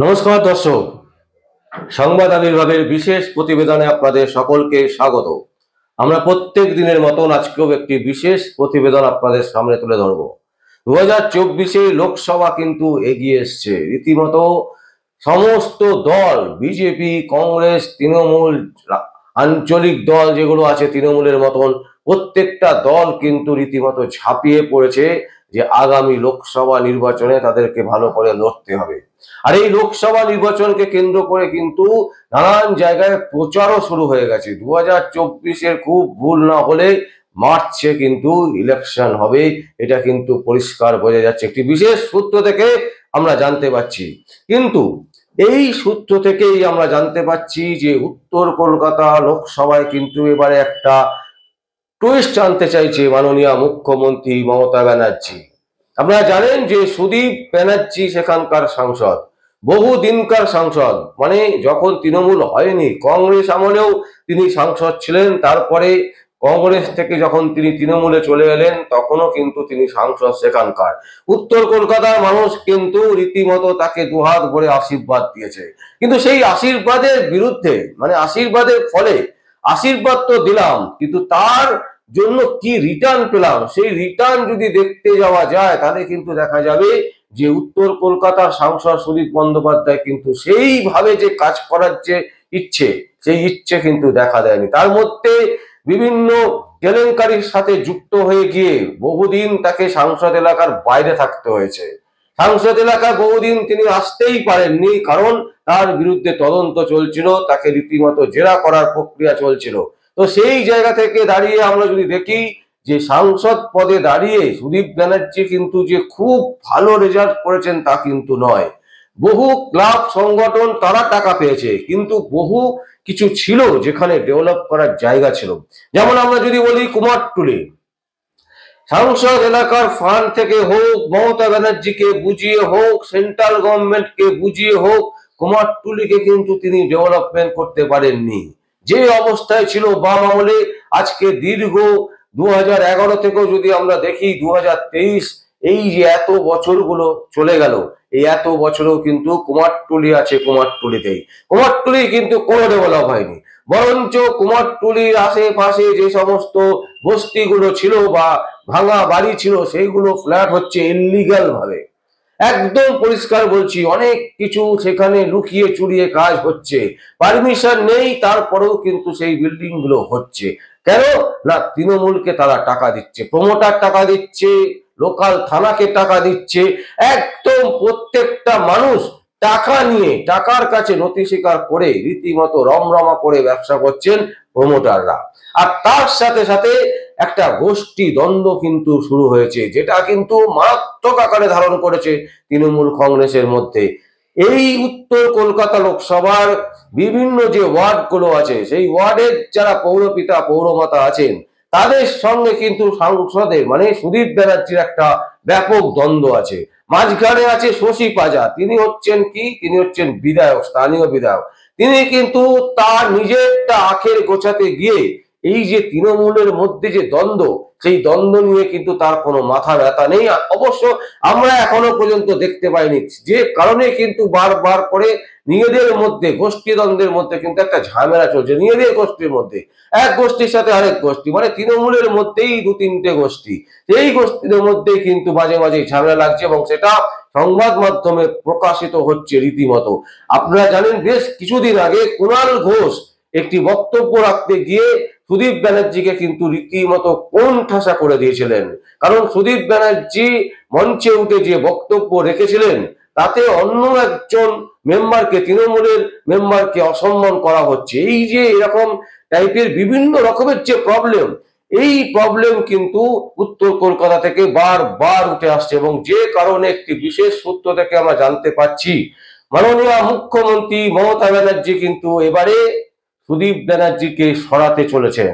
নমস্কার দর্শক, সংবাদ আবির্ভাবের বিশেষ প্রতিবেদনে আপনাদের সকলকে স্বাগত। আমরা প্রত্যেক দিনের মতন আজকেও একটি বিশেষ প্রতিবেদন আপনাদের সামনে তুলে ধরব। 2024 লোকসভা কিন্তু এগিয়ে এসছে। রীতিমতো সমস্ত দল, বিজেপি, কংগ্রেস, তৃণমূল, আঞ্চলিক দল যেগুলো আছে তৃণমূলের মতন, প্রত্যেকটা দল কিন্তু রীতিমতো ঝাঁপিয়ে পড়েছে যে আগামী লোকসভা নির্বাচনে তাদেরকে ভালো করে লড়তে হবে। আর এই লোকসভা নির্বাচনকে কেন্দ্র করে কিন্তু নানান জায়গায় প্রচারও শুরু হয়ে গেছে। 2024 খুব ভুল না হলে মার্চে কিন্তু ইলেকশন হবে, এটা কিন্তু পরিষ্কার বোঝা যাচ্ছে। একটি বিশেষ সূত্র থেকে আমরা জানতে পারছি। কিন্তু এই সূত্র থেকেই আমরা জানতে পারছি যে উত্তর কলকাতা লোকসভায় কিন্তু এবারে একটা টুইস্ট আনতে চাইছে মাননীয় মুখ্যমন্ত্রী মমতা ব্যানার্জি। আপনারা জানেন যে সুদীপ ব্যানার্জি সেখানকার সাংসদ, বহু দিনকার সাংসদ, মানে যখন তৃণমূল হয়নি কংগ্রেস আমলেও তিনি সাংসদ ছিলেন। তারপরে কংগ্রেস থেকে যখন তিনি তৃণমূলে চলে এলেন তখনও কিন্তু তিনি সাংসদ সেখানকার। উত্তর কলকাতার মানুষ কিন্তু রীতিমতো তাকে দুহাত ভরে আশীর্বাদ দিয়েছে। কিন্তু সেই আশীর্বাদের বিরুদ্ধে, মানে আশীর্বাদের ফলে, আশীর্বাদ তো দিলাম কিন্তু তার জন্য কি রিটার্ন পেলাম, সেই রিটার্ন যদি দেখতে যাওয়া যায় তাহলে কিন্তু দেখা যাবে যে উত্তর কলকাতার সাংসদ সুদীপ বন্দ্যোপাধ্যায় কিন্তু সেইভাবে যে কাজ করার যে ইচ্ছে, সেই ইচ্ছে কিন্তু দেখা দেয়নি। তার মধ্যে বিভিন্ন কেলেঙ্কারির সাথে যুক্ত হয়ে গিয়ে বহুদিন তাকে সাংসদ এলাকার বাইরে থাকতে হয়েছে। সাংসদ এলাকায় বহুদিন তিনি আসতেই পারেননি, কারণ তার বিরুদ্ধে তদন্ত চলছিল, তাকে রীতিমতো জেরা করার প্রক্রিয়া চলছিল। তো সেই জায়গা থেকে দাঁড়িয়ে আমরা যদি দেখি যে সাংসদ পদে দাঁড়িয়ে সুদীপ ব্যানার্জি কিন্তু যে খুব ভালো রেজাল্ট করেছেন তা কিন্তু নয়। বহু ক্লাব সংগঠন তারা টাকা পেয়েছে, কিন্তু বহু কিছু ছিল যেখানে ডেভেলপ করার জায়গা ছিল। যেমন আমরা যদি বলি কুমারটুলি, সাংসদ এলাকার ফান্ড থেকে হোক, মমতা ব্যানার্জিকে বুঝিয়ে হোক, সেন্ট্রাল গভর্নমেন্টকে বুঝিয়ে হোক, কুমারটুলিকে কিন্তু তিনি ডেভেলপমেন্ট করতে পারেননি। যে অবস্থায় ছিল বাম আমলে, আজকে দীর্ঘ 2011 থেকেও যদি আমরা দেখি 2023, এই যে এত বছরগুলো চলে গেল, এই এত বছরেও কিন্তু কুমারটুলি আছে, কুমারটুলি কিন্তু কোনো ডেভেলপ হয়নি। বরঞ্চ কুমারটুলির আশেপাশে যে সমস্ত বস্তিগুলো ছিল বা ভাঙা বাড়ি ছিল, সেইগুলো ফ্ল্যাট হচ্ছে ইল্লিগাল ভাবে। একদম পরিষ্কার বলছি, অনেক কিছু সেখানে লুকিয়ে চুরিয়ে কাজ হচ্ছে, পারমিশন নেই, তারপরেও কিন্তু সেই বিল্ডিং গুলো হচ্ছে। কেন না, তৃণমূলকে তারা টাকা দিচ্ছে, প্রমোটার টাকা দিচ্ছে, লোকাল থানাকে টাকা দিচ্ছে। একদম প্রত্যেকটা মানুষ টাকা নিয়ে, টাকার কাছে নথি স্বীকার করে রীতিমতো রমরমা করে ব্যবসা করছেন প্রমোটাররা। আর তার সাথে সাথে একটা গোষ্ঠী দ্বন্দ্ব কিন্তু শুরু হয়েছে, যেটা কিন্তু মারাত্মক আকারে ধারণ করেছে তৃণমূল কংগ্রেসের মধ্যে। এই উত্তর কলকাতা লোকসভার বিভিন্ন যে ওয়ার্ডগুলো আছে, সেই ওয়ার্ডের যারা পৌরপিতা পৌরমাতা আছেন, তাদের সঙ্গে কিন্তু সংসদে মানে সুদীপ ব্যানার্জির একটা ব্যাপক দ্বন্দ্ব আছে। মাঝখানে আছে শশী পাজা, তিনি হচ্ছেন বিধায়ক, স্থানীয় বিধায়ক। তিনি কিন্তু তার নিজেরটা আখের গোছাতে গিয়ে এই যে তৃণমূলের মধ্যে যে দ্বন্দ্ব, সেই দ্বন্দ্ব নিয়ে কিন্তু তার কোনো মাথা ব্যথা নেই। অবশ্য আমরা এখনো পর্যন্ত দেখতে পাইনি, যে কারণে কিন্তু বারবার করে নিজেদের মধ্যে গোষ্ঠী দ্বন্দ্বের মধ্যে কিন্তু একটা ঝামেলা চলছে। নিজেদের গোষ্ঠীর মধ্যে এক গোষ্ঠীর সাথে আরেক গোষ্ঠী, মানে তৃণমূলের মধ্যেই দু তিনটে গোষ্ঠী, এই গোষ্ঠীর মধ্যেই কিন্তু মাঝে মাঝে ঝামেলা লাগছে এবং সেটা সংবাদ মাধ্যমে প্রকাশিত হচ্ছে রীতিমতো। আপনারা জানেন বেশ কিছুদিন আগে কুণাল ঘোষ একটি বক্তব্য রাখতে গিয়ে সুদীপ ব্যানার্জিকে কিন্তু রীতিমতো কোণঠাসা করে দিয়েছিলেন। কারণ সুদীপ ব্যানার্জি মঞ্চে উঠে যে বক্তব্য রেখেছিলেন, তাতে অন্য একজন মেম্বারকে, তৃণমূলের মেম্বারকে অসম্মান করা হচ্ছে। এই যে এরকম টাইপের বিভিন্ন রকমের যে প্রবলেম, এই প্রবলেম কিন্তু উত্তর কলকাতা থেকে বারবার উঠে আসছে এবং যে কারণে একটি বিশেষ সূত্র থেকে আমরা জানতে পারছি মাননীয় মুখ্যমন্ত্রী মমতা ব্যানার্জি কিন্তু এবারে সুদীপ ব্যানার্জিকে সরাতে চলেছেন।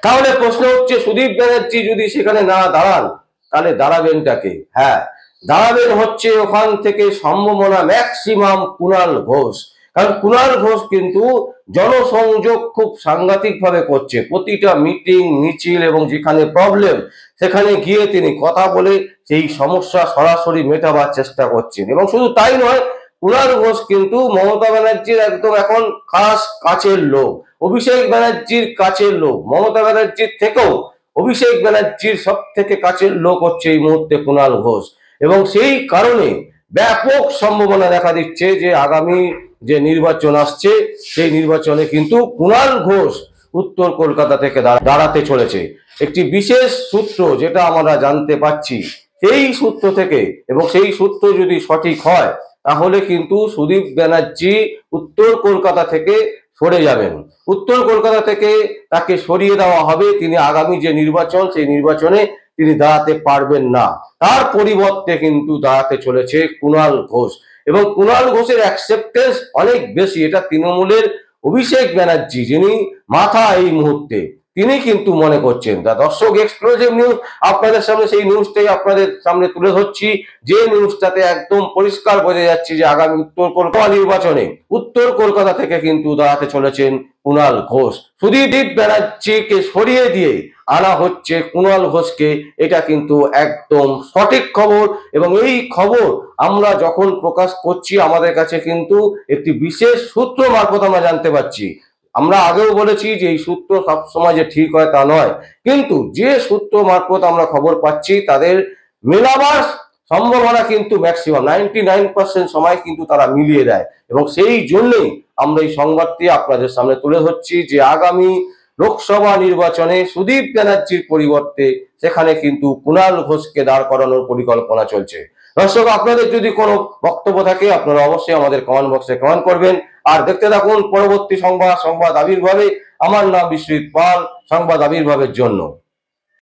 তাহলে প্রশ্ন হচ্ছে, সুদীপ ব্যানার্জি যদি সেখানে না দাঁড়ান তাহলে দাঁড়াবেনটাকে? হ্যাঁ, দাঁড়াবেন হচ্ছে ওখান থেকে সম্ভাবনা ম্যাক্সিমাম কুণাল ঘোষ। কারণ কুণাল ঘোষ কিন্তু জনসংযোগ খুব সাংঘাতিক ভাবে করছে। প্রতিটা মিটিং মিছিল এবং যেখানে প্রবলেম সেখানে গিয়ে তিনি কথা বলে সেই সমস্যা সরাসরি মেটাবার চেষ্টা করছেন। এবং শুধু তাই নয়, কুণাল ঘোষ কিন্তু মমতা ব্যানার্জির একদম এখন খাস কাছের লোক, অভিষেক ব্যানার্জির কাছের লোক। মমতা ব্যানার্জির থেকেও অভিষেক ব্যানার্জির সব থেকে কাছের লোক হচ্ছে এই মুহূর্তে কুণাল ঘোষ, এবং সেই কারণে ব্যাপক সম্ভাবনা দেখা দিচ্ছে যে আগামী যে নির্বাচন আসছে সেই নির্বাচনে কিন্তু কুণাল ঘোষ উত্তর কলকাতা থেকে দাঁড়াতে চলেছে। একটি বিশেষ সূত্র যেটা আমরা জানতে পাচ্ছি, সেই সূত্র থেকে, এবং সেই সূত্র যদি সঠিক হয় তাহলে কিন্তু সুদীপ ব্যানার্জি উত্তর কলকাতা থেকে সরে যাবেন। উত্তর কলকাতা থেকে তাকে সরিয়ে দেওয়া হবে, তিনি আগামী যে নির্বাচন সেই নির্বাচনে তিনি দাঁড়াতে পারবেন না। তার পরিবর্তে কিন্তু দাঁড়াতে চলেছে কুণাল ঘোষ, এবং কুণাল ঘোষের অ্যাকসেপ্টেন্স অনেক বেশি। এটা তৃণমূলের অভিষেক ব্যানার্জি, যিনি মাথা এই মুহূর্তে, তিনি কিন্তু মনে করছেন। তা দর্শক, এক্সক্লুসিভ নিউজ আপনাদের সামনে, সেই নিউজটাই আপনাদের সামনে তুলে ধরছি, যে নিউজটাতে একদম পরিষ্কার বোঝা যাচ্ছে যে আগামী উত্তর কলকাতা নির্বাচনে উত্তর কলকাতা থেকে কিন্তু দাঁড়াতে চলেছেন কুণাল ঘোষ। সুদীপ ব্যানার্জিকে সরিয়ে দিয়ে আনা হচ্ছে কুণাল ঘোষকে, এটা কিন্তু একদম সঠিক খবর। এবং এই খবর আমরা যখন প্রকাশ করছি, আমাদের কাছে কিন্তু একটি বিশেষ সূত্র মারফত আমরা জানতে পারছি। আমরা আগেও বলেছি যে এই সূত্র সবসময় যে ঠিক হয় তা নয়, কিন্তু যে সূত্র মারফত আমরা খবর পাচ্ছি তাদের মেলাবার সম্ভাবনা কিন্তু ম্যাক্সিমাম 99% সময় কিন্তু তারা মিলিয়ে দেয়, এবং সেই জন্যই আমরা এই সংবাদটি আপনাদের সামনে তুলে ধরছি যে আগামী লোকসভা নির্বাচনে সুদীপ ব্যানার্জির পরিবর্তে সেখানে কিন্তু কুণাল ঘোষকে দাঁড় করানোর পরিকল্পনা চলছে। দর্শক, আপনাদের যদি কোনো বক্তব্য থাকে আপনারা অবশ্যই আমাদের কমেন্ট বক্সে কমেন্ট করবেন। আর দেখতে থাকুন পরবর্তী সংবাদ আবির্ভাবে। আমার নাম বিশ্বজিৎ পাল, সংবাদ আবির্ভাবের জন্য।